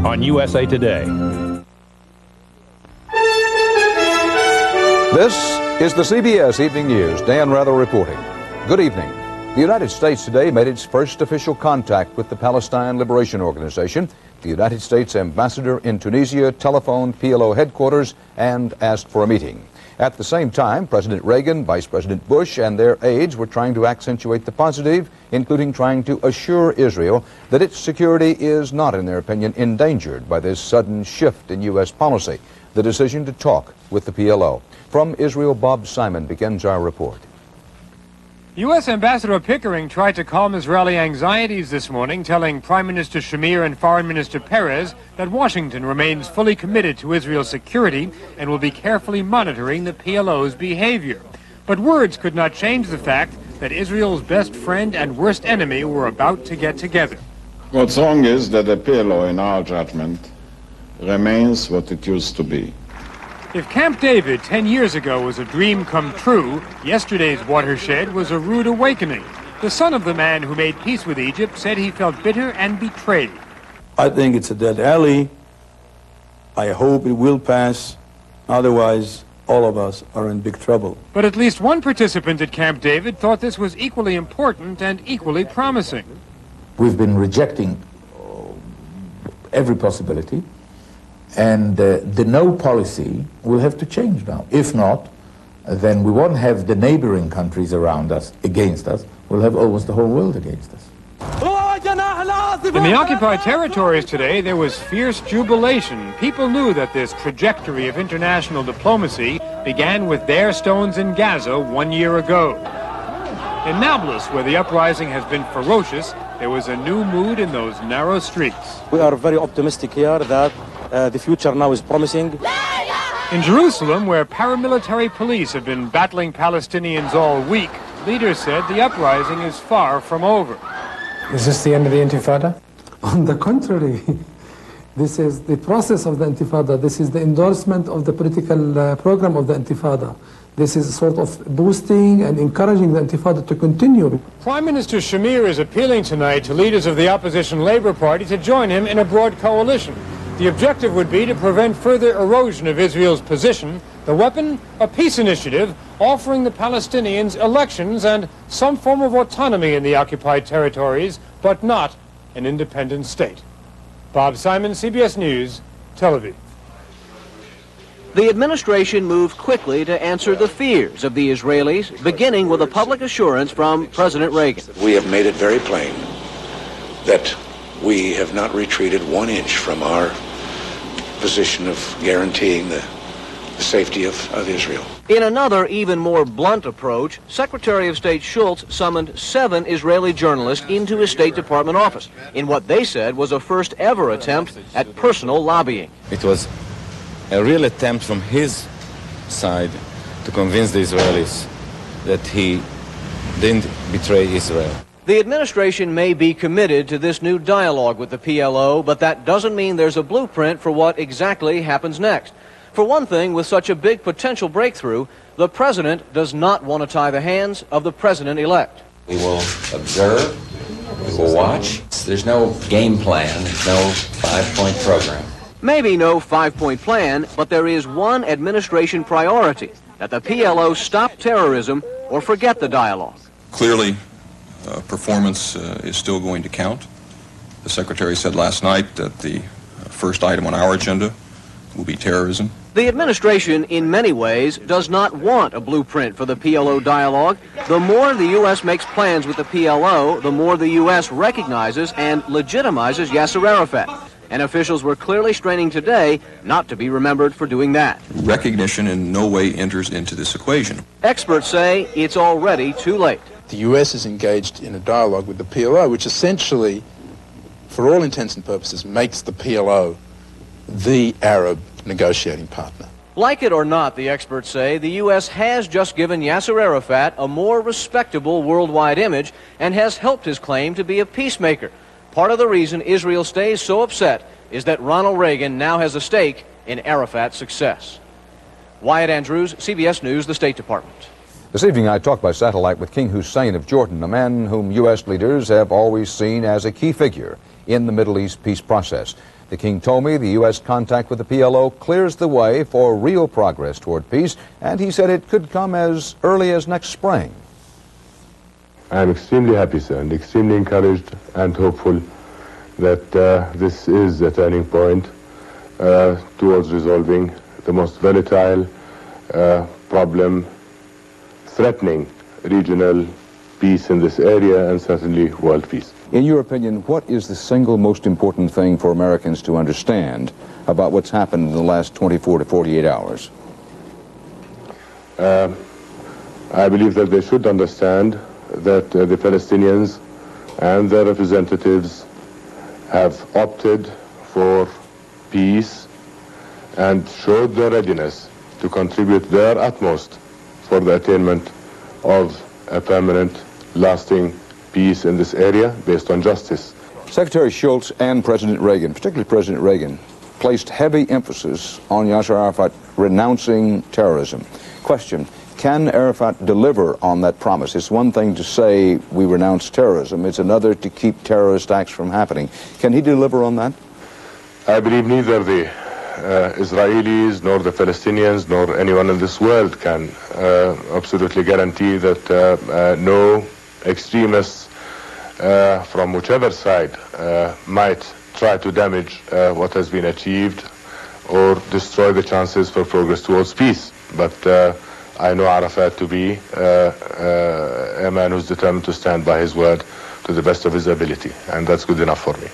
on USA Today. This is the CBS Evening News. Dan Rather reporting. Good evening. The United States today made its first official contact with the Palestine Liberation Organization. The United States ambassador in Tunisia telephoned PLO headquarters and asked for a meeting. At the same time, President Reagan, Vice President Bush, and their aides were trying to accentuate the positive, including trying to assure Israel that its security is not, in their opinion, endangered by this sudden shift in U.S. policy, the decision to talk with the PLO. From Israel, Bob Simon begins our report. U.S. Ambassador Pickering tried to calm Israeli anxieties this morning, telling Prime Minister Shamir and Foreign Minister Perez that Washington remains fully committed to Israel's security and will be carefully monitoring the PLO's behavior. But words could not change the fact that Israel's best friend and worst enemy were about to get together. What's wrong is that the PLO, in our judgment, remains what it used to be. If Camp David 10 years ago was a dream come true, yesterday's watershed was a rude awakening. The son of the man who made peace with Egypt said he felt bitter and betrayed. I think it's a dead alley. I hope it will pass. Otherwise, all of us are in big trouble. But at least one participant at Camp David thought this was equally important and equally promising. We've been rejecting every possibility. And the no policy will have to change now. If not, then we won't have the neighboring countries around us against us. We'll have almost the whole world against us. In the occupied territories today, there was fierce jubilation. People knew that this trajectory of international diplomacy began with their stones in Gaza 1 year ago. In Nablus, where the uprising has been ferocious, there was a new mood in those narrow streets. We are very optimistic here that the future now is promising. In Jerusalem, where paramilitary police have been battling Palestinians all week, leaders said the uprising is far from over. Is this the end of the Intifada? On the contrary, this is the process of the Intifada. This is the endorsement of the political program of the Intifada. This is sort of boosting and encouraging the Intifada to continue. Prime Minister Shamir is appealing tonight to leaders of the opposition Labour Party to join him in a broad coalition. The objective would be to prevent further erosion of Israel's position. The weapon, a peace initiative offering the Palestinians elections and some form of autonomy in the occupied territories, but not an independent state. Bob Simon, CBS News, Tel Aviv. The administration moved quickly to answer the fears of the Israelis, beginning with a public assurance from President Reagan. We have made it very plain that we have not retreated 1 inch from our position of guaranteeing the safety of Israel. In another, even more blunt approach, Secretary of State Schultz summoned 7 Israeli journalists into his State Department office in what they said was a first ever attempt at personal lobbying. It was a real attempt from his side to convince the Israelis that he didn't betray Israel. The administration may be committed to this new dialogue with the PLO, but that doesn't mean there's a blueprint for what exactly happens next. For one thing, with such a big potential breakthrough, the president does not want to tie the hands of the president-elect. We will observe, we will watch. There's no game plan, there's no 5-point program. Maybe no 5-point plan, but there is one administration priority, that the PLO stop terrorism or forget the dialogue. Clearly, performance is still going to count. The Secretary said last night that the first item on our agenda will be terrorism. The administration, in many ways, does not want a blueprint for the PLO dialogue. The more the U.S. makes plans with the PLO, the more the U.S. recognizes and legitimizes Yasser Arafat. And officials were clearly straining today not to be remembered for doing that. Recognition in no way enters into this equation. Experts say it's already too late. The U.S. is engaged in a dialogue with the PLO, which essentially, for all intents and purposes, makes the PLO the Arab negotiating partner. Like it or not, the experts say, the U.S. has just given Yasser Arafat a more respectable worldwide image and has helped his claim to be a peacemaker. Part of the reason Israel stays so upset is that Ronald Reagan now has a stake in Arafat's success. Wyatt Andrews, CBS News, the State Department. This evening I talked by satellite with King Hussein of Jordan, a man whom U.S. leaders have always seen as a key figure in the Middle East peace process. The king told me the U.S. contact with the PLO clears the way for real progress toward peace, and he said it could come as early as next spring. I am extremely happy, sir, and extremely encouraged and hopeful that this is a turning point towards resolving the most volatile problem threatening regional peace in this area and certainly world peace. In your opinion, what is the single most important thing for Americans to understand about what's happened in the last 24 to 48 hours? I believe that they should understand that the Palestinians and their representatives have opted for peace and showed their readiness to contribute their utmost for the attainment of a permanent, lasting peace in this area based on justice. Secretary Shultz and President Reagan, particularly President Reagan, placed heavy emphasis on Yasser Arafat renouncing terrorism. Question, can Arafat deliver on that promise? It's one thing to say we renounce terrorism. It's another to keep terrorist acts from happening. Can he deliver on that? I believe neither the Israelis nor the Palestinians nor anyone in this world can absolutely guarantee that no extremists from whichever side might try to damage what has been achieved or destroy the chances for progress towards peace. But I know Arafat to be a man who's determined to stand by his word to the best of his ability, and that's good enough for me.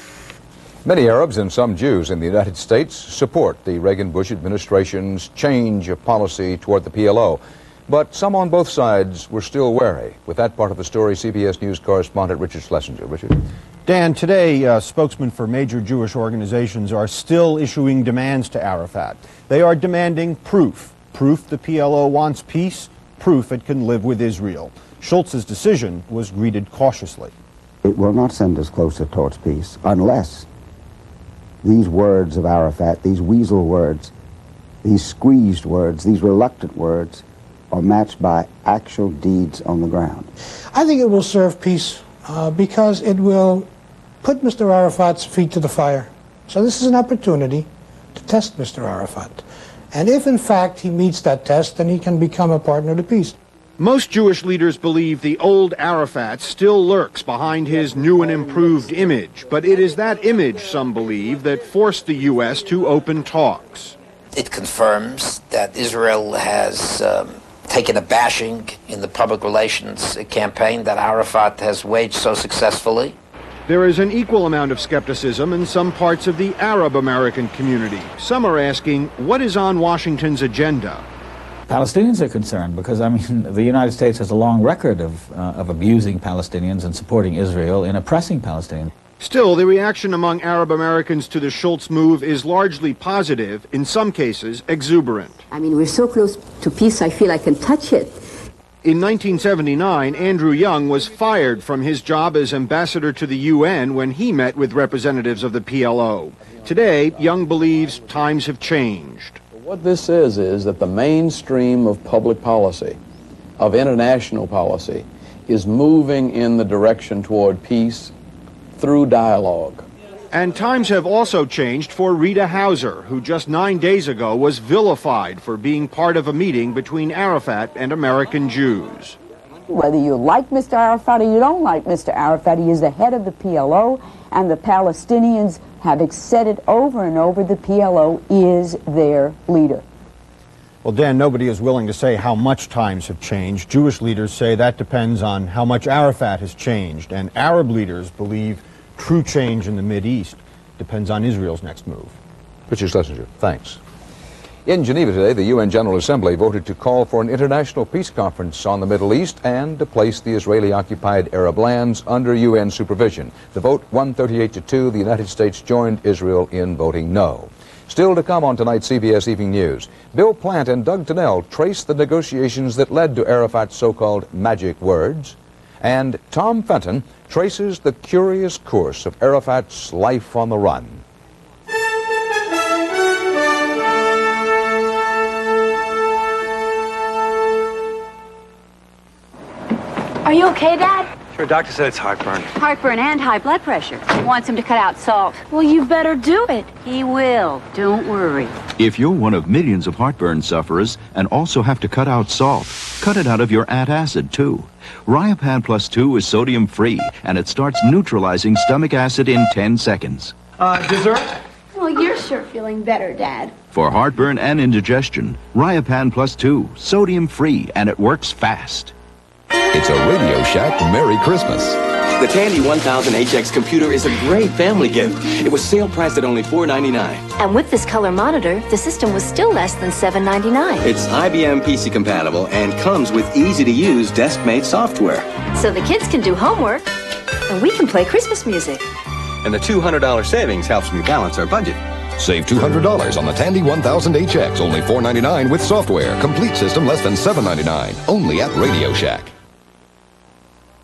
Many Arabs and some Jews in the United States support the Reagan-Bush administration's change of policy toward the PLO. But some on both sides were still wary. With that part of the story, CBS News correspondent Richard Schlesinger. Richard? Dan, today spokesmen for major Jewish organizations are still issuing demands to Arafat. They are demanding proof. Proof the PLO wants peace, proof it can live with Israel. Schultz's decision was greeted cautiously. It will not send us closer towards peace unless these words of Arafat, these weasel words, these squeezed words, these reluctant words, are matched by actual deeds on the ground. I think it will serve peace because it will put Mr. Arafat's feet to the fire. So this is an opportunity to test Mr. Arafat. And if, in fact, he meets that test, then he can become a partner to peace. Most Jewish leaders believe the old Arafat still lurks behind his new and improved image. But it is that image, some believe, that forced the U.S. to open talks. It confirms that Israel has taken a bashing in the public relations campaign that Arafat has waged so successfully. There is an equal amount of skepticism in some parts of the Arab American community. Some are asking, what is on Washington's agenda? Palestinians are concerned because, I mean, the United States has a long record of abusing Palestinians and supporting Israel in oppressing Palestinians. Still, the reaction among Arab Americans to the Schultz move is largely positive, in some cases exuberant. I mean, we're so close to peace, I feel I can touch it. In 1979, Andrew Young was fired from his job as ambassador to the UN when he met with representatives of the PLO. Today, Young believes times have changed. What this is that the mainstream of public policy, of international policy, is moving in the direction toward peace through dialogue. And times have also changed for Rita Hauser, who just 9 days ago was vilified for being part of a meeting between Arafat and American Jews. Whether you like Mr. Arafat or you don't like Mr. Arafat, he is the head of the PLO, and the Palestinians have said it over and over, the PLO is their leader. Well, Dan, nobody is willing to say how much times have changed. Jewish leaders say that depends on how much Arafat has changed, and Arab leaders believe true change in the Mideast depends on Israel's next move. Richard Schlesinger, thanks. In Geneva today, the UN General Assembly voted to call for an international peace conference on the Middle East and to place the Israeli-occupied Arab lands under UN supervision. The vote, 138-2, the United States joined Israel in voting no. Still to come on tonight's CBS Evening News, Bill Plant and Doug Tennell trace the negotiations that led to Arafat's so-called magic words. And Tom Fenton traces the curious course of Arafat's life on the run. Are you okay, Dad? Her doctor said it's heartburn. Heartburn and high blood pressure. Wants him to cut out salt. Well, you better do it. He will. Don't worry. If you're one of millions of heartburn sufferers and also have to cut out salt, cut it out of your antacid too. Riopan Plus 2 is sodium-free, and it starts neutralizing stomach acid in 10 seconds. Dessert? Well, you're sure feeling better, Dad. For heartburn and indigestion, Riopan Plus 2, sodium-free, and it works fast. It's a Radio Shack Merry Christmas. The Tandy 1000HX computer is a great family gift. It was sale priced at only $4.99. And with this color monitor, the system was still less than $7.99. It's IBM PC compatible and comes with easy-to-use desk-made software. So the kids can do homework, and we can play Christmas music. And the $200 savings helps me balance our budget. Save $200 on the Tandy 1000HX, only $4.99 with software. Complete system less than $7.99. Only at Radio Shack.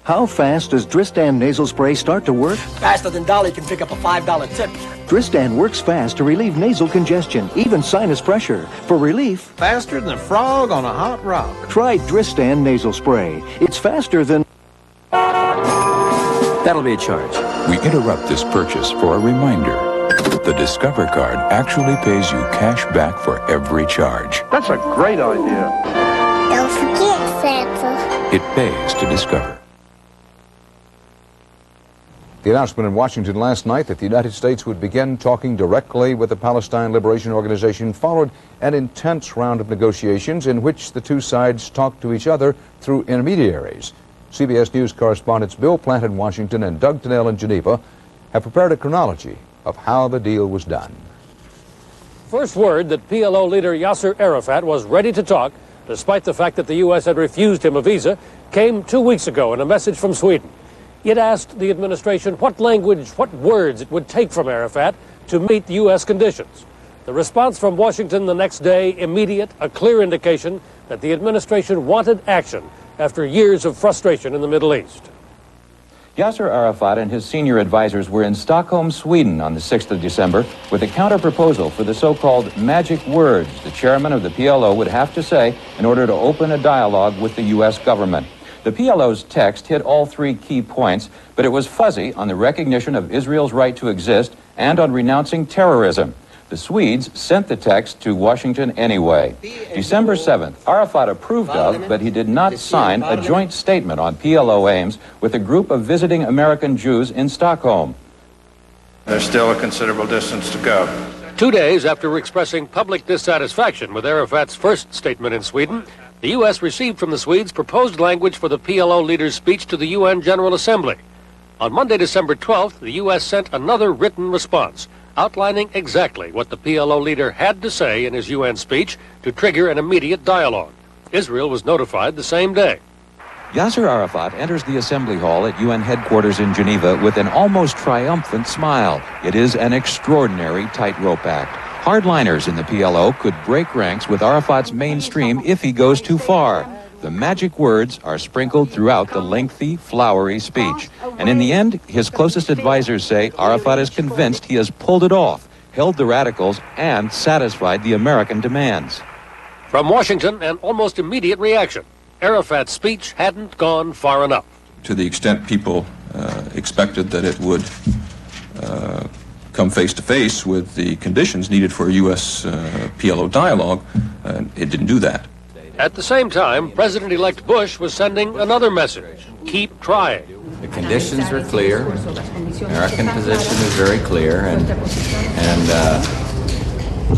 How fast does Dristan nasal spray start to work? Faster than Dolly can pick up a $5 tip. Dristan works fast to relieve nasal congestion, even sinus pressure. For relief, faster than a frog on a hot rock. Try Dristan nasal spray. It's faster than... That'll be a charge. We interrupt this purchase for a reminder. The Discover card actually pays you cash back for every charge. That's a great idea. Don't forget, Santa. It pays to Discover. The announcement in Washington last night that the United States would begin talking directly with the Palestine Liberation Organization followed an intense round of negotiations in which the two sides talked to each other through intermediaries. CBS News correspondents Bill Plant in Washington and Doug Tennell in Geneva have prepared a chronology of how the deal was done. First word that PLO leader Yasser Arafat was ready to talk, despite the fact that the U.S. had refused him a visa, came 2 weeks ago in a message from Sweden. It asked the administration what language, what words it would take from Arafat to meet the U.S. conditions. The response from Washington the next day, immediate, a clear indication that the administration wanted action after years of frustration in the Middle East. Yasser Arafat and his senior advisors were in Stockholm, Sweden on the 6th of December with a counter-proposal for the so-called magic words the chairman of the PLO would have to say in order to open a dialogue with the U.S. government. The PLO's text hit all three key points, but it was fuzzy on the recognition of Israel's right to exist and on renouncing terrorism. The Swedes sent the text to Washington anyway. December 7th, Arafat approved of, but he did not sign, a joint statement on PLO aims with a group of visiting American Jews in Stockholm. There's still a considerable distance to go. 2 days after expressing public dissatisfaction with Arafat's first statement in Sweden, the U.S. received from the Swedes proposed language for the PLO leader's speech to the UN General Assembly. On Monday, December 12th, the U.S. sent another written response outlining exactly what the PLO leader had to say in his UN speech to trigger an immediate dialogue. Israel was notified the same day. Yasser Arafat enters the assembly hall at UN headquarters in Geneva with an almost triumphant smile. It is an extraordinary tightrope act. Hardliners in the PLO could break ranks with Arafat's mainstream if he goes too far. The magic words are sprinkled throughout the lengthy, flowery speech. And in the end, his closest advisors say Arafat is convinced he has pulled it off, held the radicals, and satisfied the American demands. From Washington, an almost immediate reaction. Arafat's speech hadn't gone far enough. To the extent people expected that it would come face-to-face with the conditions needed for a U.S. PLO dialogue, it didn't do that. At the same time, President-elect Bush was sending another message. Keep trying. The conditions are clear. American position is very clear, and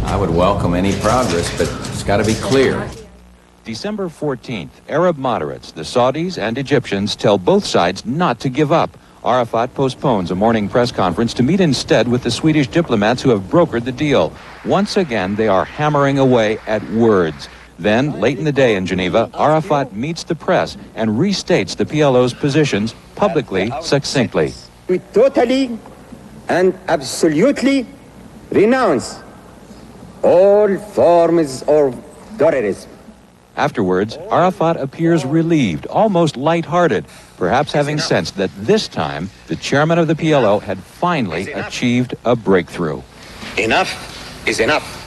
I would welcome any progress, but it's got to be clear. December 14th, Arab moderates, the Saudis and Egyptians, tell both sides not to give up. Arafat postpones a morning press conference to meet instead with the Swedish diplomats who have brokered the deal. Once again, they are hammering away at words. Then, late in the day in Geneva, Arafat meets the press and restates the PLO's positions publicly, succinctly. We totally and absolutely renounce all forms of terrorism. Afterwards, Arafat appears relieved, almost lighthearted, perhaps having sensed that this time the chairman of the PLO had finally achieved a breakthrough. Enough is enough.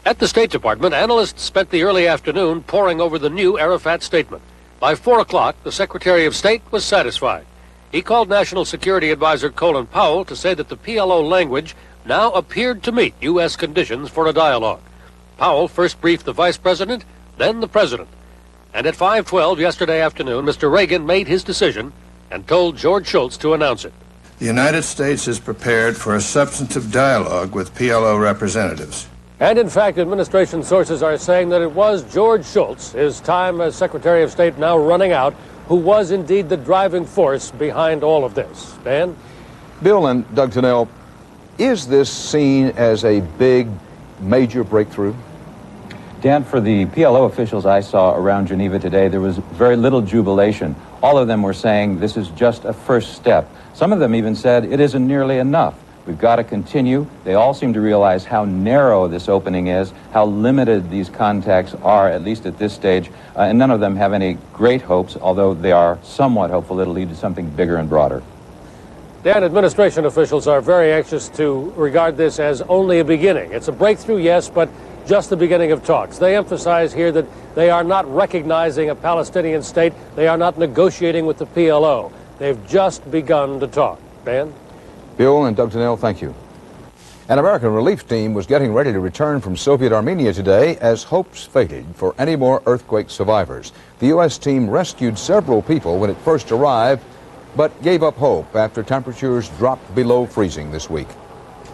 At the State Department, analysts spent the early afternoon poring over the new Arafat statement. By 4 o'clock, the Secretary of State was satisfied. He called National Security Advisor Colin Powell to say that the PLO language now appeared to meet U.S. conditions for a dialogue. Powell first briefed the Vice President, then the President. And at 5:12 yesterday afternoon, Mr. Reagan made his decision and told George Shultz to announce it. The United States is prepared for a substantive dialogue with PLO representatives. And in fact, administration sources are saying that it was George Shultz, his time as Secretary of State now running out, who was indeed the driving force behind all of this. Dan? Bill and Doug Tennell, is this seen as a big, major breakthrough? Dan, for the PLO officials I saw around Geneva today, there was very little jubilation. All of them were saying this is just a first step. Some of them even said it isn't nearly enough. We've got to continue. They all seem to realize how narrow this opening is, how limited these contacts are, at least at this stage, and none of them have any great hopes, although they are somewhat hopeful it'll lead to something bigger and broader. Dan, administration officials are very anxious to regard this as only a beginning. It's a breakthrough, yes, but just the beginning of talks. They emphasize here that they are not recognizing a Palestinian state. They are not negotiating with the PLO. They've just begun to talk. Dan? Bill and Doug Tennell, thank you. An American relief team was getting ready to return from Soviet Armenia today as hopes faded for any more earthquake survivors. The U.S. team rescued several people when it first arrived, but gave up hope after temperatures dropped below freezing this week.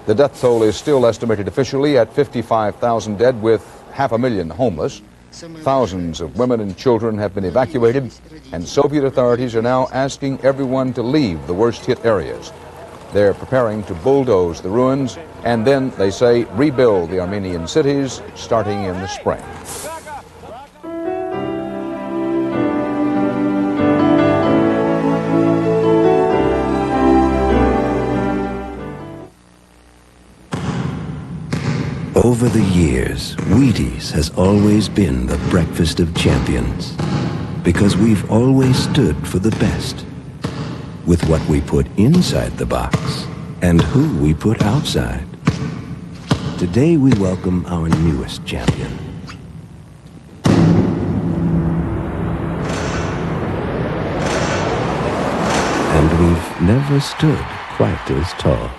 The death toll is still estimated officially at 55,000 dead, with 500,000 homeless. Thousands of women and children have been evacuated, and Soviet authorities are now asking everyone to leave the worst-hit areas. They're preparing to bulldoze the ruins and then, they say, rebuild the Armenian cities starting in the spring. Over the years, Wheaties has always been the breakfast of champions, because we've always stood for the best, with what we put inside the box and who we put outside. Today we welcome our newest champion. And we've never stood quite as tall.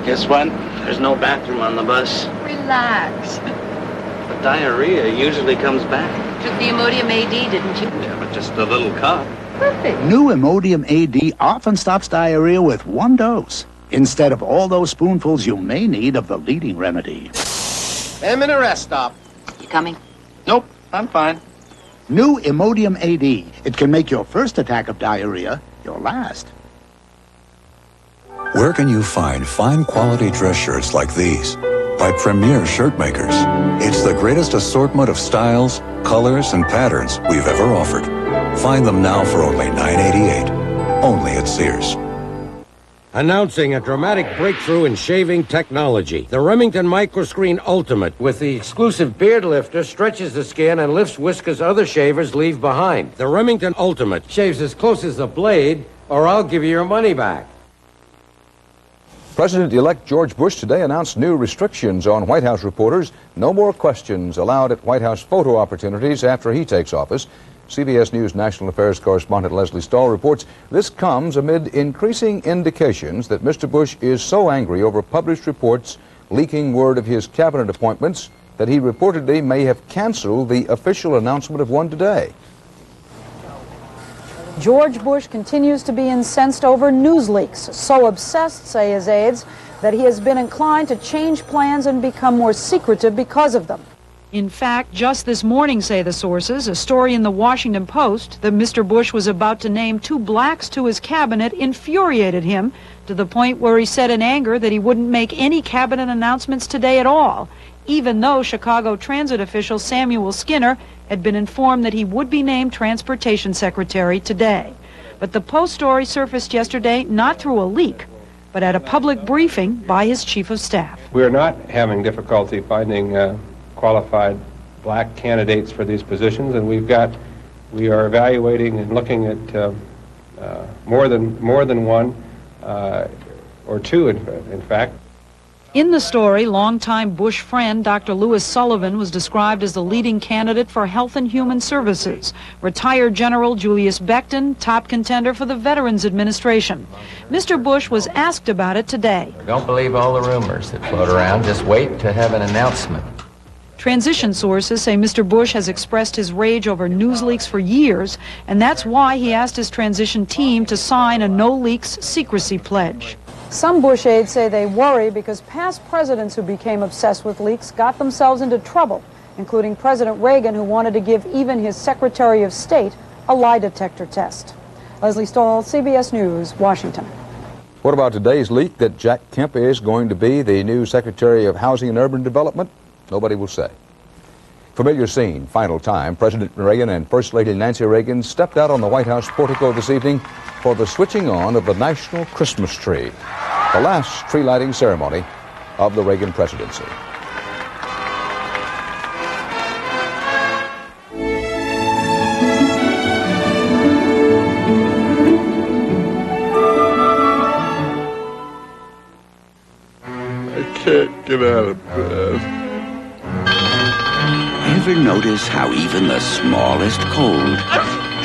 Guess what? There's no bathroom on the bus. Relax. The diarrhea usually comes back. Took the Imodium AD, didn't you? Yeah, but just a little cup. Perfect. New Imodium AD often stops diarrhea with one dose, instead of all those spoonfuls you may need of the leading remedy. I'm in a rest stop. You coming? Nope, I'm fine. New Imodium AD. It can make your first attack of diarrhea your last. Where can you find fine quality dress shirts like these? By Premier Shirt Makers. It's the greatest assortment of styles, colors, and patterns we've ever offered. Find them now for only $9.88. Only at Sears. Announcing a dramatic breakthrough in shaving technology. The Remington Microscreen Ultimate, with the exclusive beard lifter, stretches the skin and lifts whiskers other shavers leave behind. The Remington Ultimate shaves as close as the blade, or I'll give you your money back. President-elect George Bush today announced new restrictions on White House reporters. No more questions allowed at White House photo opportunities after he takes office. CBS News National Affairs correspondent Leslie Stahl reports this comes amid increasing indications that Mr. Bush is so angry over published reports leaking word of his cabinet appointments that he reportedly may have canceled the official announcement of one today. George Bush continues to be incensed over news leaks, so obsessed, say his aides, that he has been inclined to change plans and become more secretive because of them. In fact, just this morning, say the sources, a story in the Washington Post that Mr. Bush was about to name 2 blacks to his cabinet infuriated him to the point where he said in anger that he wouldn't make any cabinet announcements today at all, even though Chicago transit official Samuel Skinner had been informed that he would be named Transportation Secretary today. But the Post story surfaced yesterday not through a leak, but at a public briefing by his chief of staff. We are not having difficulty finding qualified black candidates for these positions, and we are evaluating and looking at more than one or two, in fact. In the story, longtime Bush friend Dr. Lewis Sullivan was described as the leading candidate for Health and Human Services. Retired General Julius Becton, top contender for the Veterans Administration. Mr. Bush was asked about it today. Don't believe all the rumors that float around. Just wait to have an announcement. Transition sources say Mr. Bush has expressed his rage over news leaks for years, and that's why he asked his transition team to sign a no-leaks secrecy pledge. Some Bush aides say they worry because past presidents who became obsessed with leaks got themselves into trouble, including President Reagan, who wanted to give even his Secretary of State a lie detector test. Leslie Stahl, CBS News, Washington. What about today's leak that Jack Kemp is going to be the new Secretary of Housing and Urban Development? Nobody will say. Familiar scene, final time. President Reagan and First Lady Nancy Reagan stepped out on the White House portico this evening for the switching on of the national Christmas tree, the last tree lighting ceremony of the Reagan presidency. I can't get out of bed. Ever notice how even the smallest cold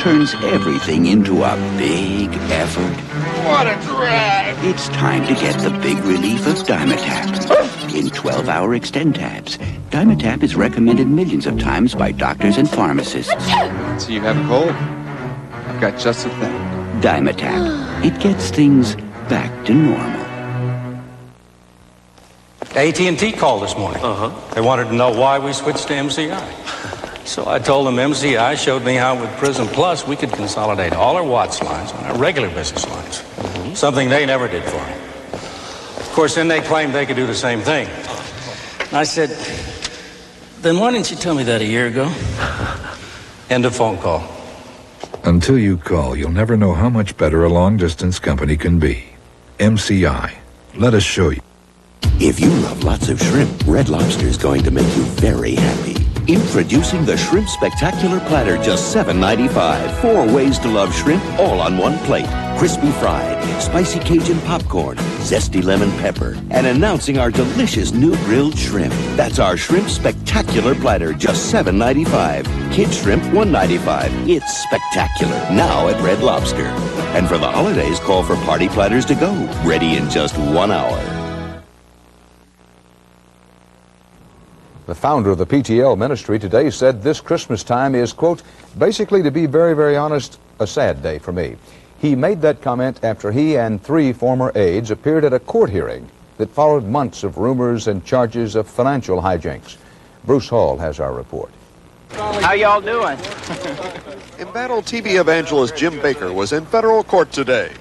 turns everything into a big effort? What a drag! It's time to get the big relief of Dimetap. In 12-hour extend tabs, Dimetap is recommended millions of times by doctors and pharmacists. So you have a cold? I've got just the thing. Dimetap. It gets things back to normal. AT&T called this morning. They wanted to know why we switched to MCI. So I told them MCI showed me how with Prism Plus we could consolidate all our Watts lines on our regular business lines. Something they never did for me. Of course, then they claimed they could do the same thing. I said, then why didn't you tell me that a year ago? End of phone call. Until you call, you'll never know how much better a long-distance company can be. MCI. Let us show you. If you love lots of shrimp, Red Lobster is going to make you very happy. Introducing the Shrimp Spectacular Platter, just $7.95. 4 ways to love shrimp, all on one plate. Crispy fried, spicy Cajun popcorn, zesty lemon pepper, and announcing our delicious new grilled shrimp. That's our Shrimp Spectacular Platter, just $7.95. Kid shrimp, $1.95. It's spectacular, now at Red Lobster. And for the holidays, call for party platters to go, ready in just 1 hour. The founder of the PTL ministry today said this Christmas time is, quote, basically, to be very, very honest, a sad day for me. He made that comment after he and 3 former aides appeared at a court hearing that followed months of rumors and charges of financial hijinks. Bruce Hall has our report. How y'all doing? Embattled TV evangelist Jim Baker was in federal court today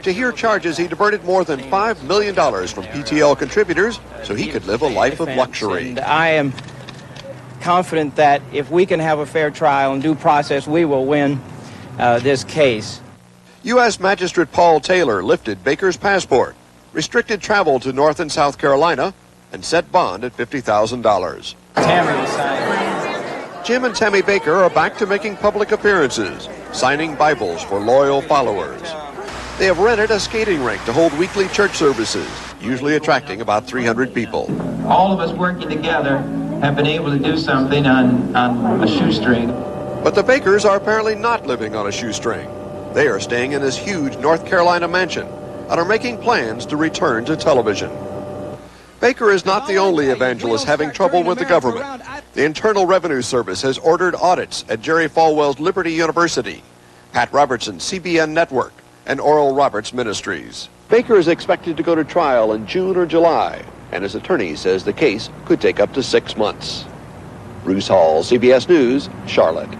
to hear charges he diverted more than $5 million from PTL contributors so he could live a life of luxury. And I am confident that if we can have a fair trial and due process, we will win this case. U.S. Magistrate Paul Taylor lifted Baker's passport, restricted travel to North and South Carolina, and set bond at $50,000. Tammy signed. Jim and Tammy Baker are back to making public appearances, signing Bibles for loyal followers. They have rented a skating rink to hold weekly church services, usually attracting about 300 people. All of us working together have been able to do something on a shoestring. But the Bakers are apparently not living on a shoestring. They are staying in this huge North Carolina mansion and are making plans to return to television. Baker is not the only evangelist having trouble with the government. The Internal Revenue Service has ordered audits at Jerry Falwell's Liberty University, Pat Robertson's CBN Network, and Oral Roberts Ministries. Baker is expected to go to trial in June or July, and his attorney says the case could take up to 6 months. Bruce Hall, CBS News, Charlotte.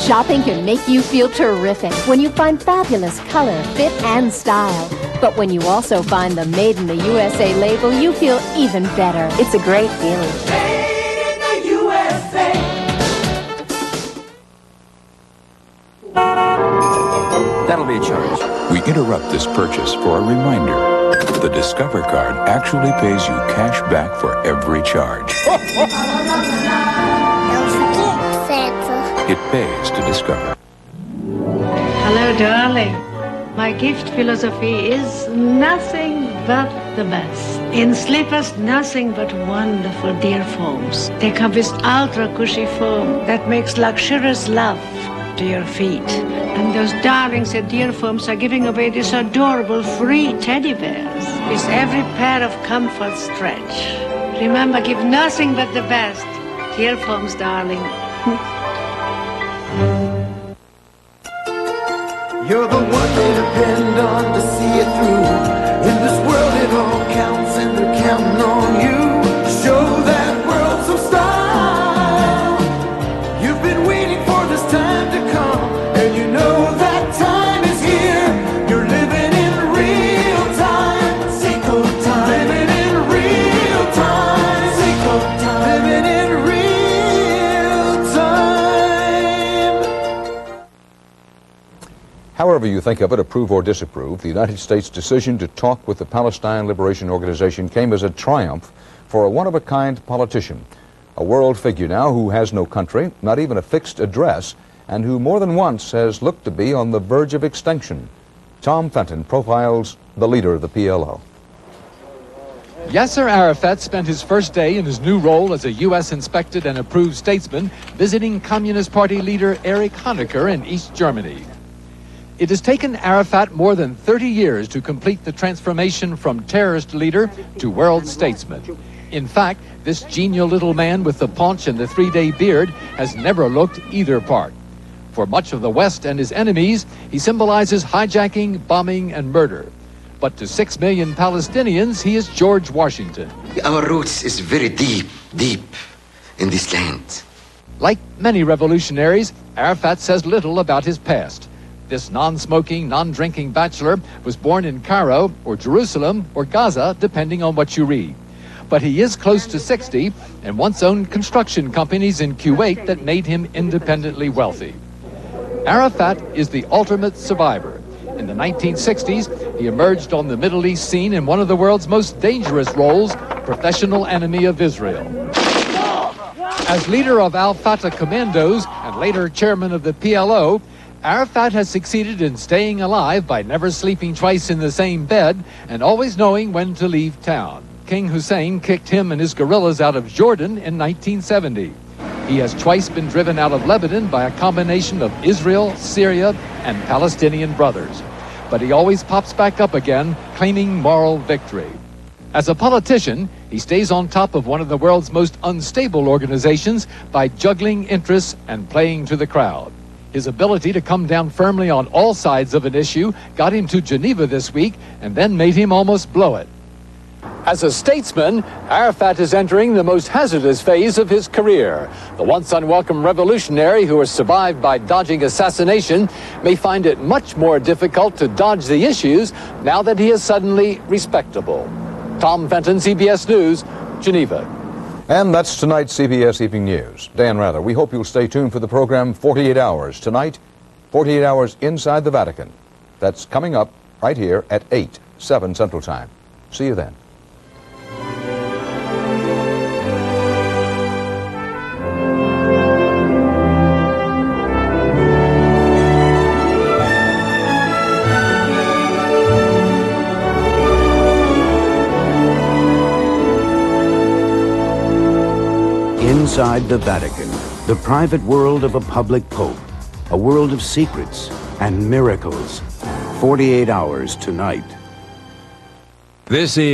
Shopping can make you feel terrific when you find fabulous color, fit, and style. But when you also find the Made in the USA label, you feel even better. It's a great feeling. Made in the USA. That'll be a charge. We interrupt this purchase for a reminder. The Discover card actually pays you cash back for every charge. Don't forget Santa. It pays to discover. Hello, darling. My gift philosophy is nothing but the best. In slippers, nothing but wonderful deer foams. They come with ultra cushy foam that makes luxurious love to your feet. And those darlings at Deer Foams are giving away these adorable free teddy bears with every pair of comfort stretch. Remember, give nothing but the best. Deer Foams, darling. You're the one they depend on to see it through. In this world it all counts and they're counting on you. Show that world some style. You've been waiting for this time to come, and you know that time is here. You're living in real time. Seco time. Living in real time. Seco time. Living in real time. However you think of it, approve or disapprove, the United States' decision to talk with the Palestine Liberation Organization came as a triumph for a one-of-a-kind politician, a world figure now who has no country, not even a fixed address, and who more than once has looked to be on the verge of extinction. Tom Fenton profiles the leader of the PLO. Yasser Arafat spent his first day in his new role as a U.S.-inspected and approved statesman visiting Communist Party leader Erich Honecker in East Germany. It has taken Arafat more than 30 years to complete the transformation from terrorist leader to world statesman. In fact, this genial little man with the paunch and the three-day beard has never looked either part. For much of the West and his enemies, he symbolizes hijacking, bombing, and murder. But to 6 million Palestinians, he is George Washington. Our roots is very deep, deep in this land. Like many revolutionaries, Arafat says little about his past. This non-smoking, non-drinking bachelor was born in Cairo or Jerusalem or Gaza, depending on what you read. But he is close to 60 and once owned construction companies in Kuwait that made him independently wealthy. Arafat is the ultimate survivor. In the 1960s, he emerged on the Middle East scene in one of the world's most dangerous roles, professional enemy of Israel. As leader of Al-Fatah commandos and later chairman of the PLO, Arafat has succeeded in staying alive by never sleeping twice in the same bed and always knowing when to leave town. King Hussein kicked him and his guerrillas out of Jordan in 1970. He has twice been driven out of Lebanon by a combination of Israel, Syria, and Palestinian brothers. But he always pops back up again, claiming moral victory. As a politician, he stays on top of one of the world's most unstable organizations by juggling interests and playing to the crowd. His ability to come down firmly on all sides of an issue got him to Geneva this week and then made him almost blow it. As a statesman, Arafat is entering the most hazardous phase of his career. The once unwelcome revolutionary who has survived by dodging assassination may find it much more difficult to dodge the issues now that he is suddenly respectable. Tom Fenton, CBS News, Geneva. And that's tonight's CBS Evening News. Dan Rather, we hope you'll stay tuned for the program 48 Hours. Tonight, 48 Hours Inside the Vatican. That's coming up right here at 8, 7 Central Time. See you then. Inside the Vatican, the private world of a public pope, a world of secrets and miracles. 48 Hours tonight. This is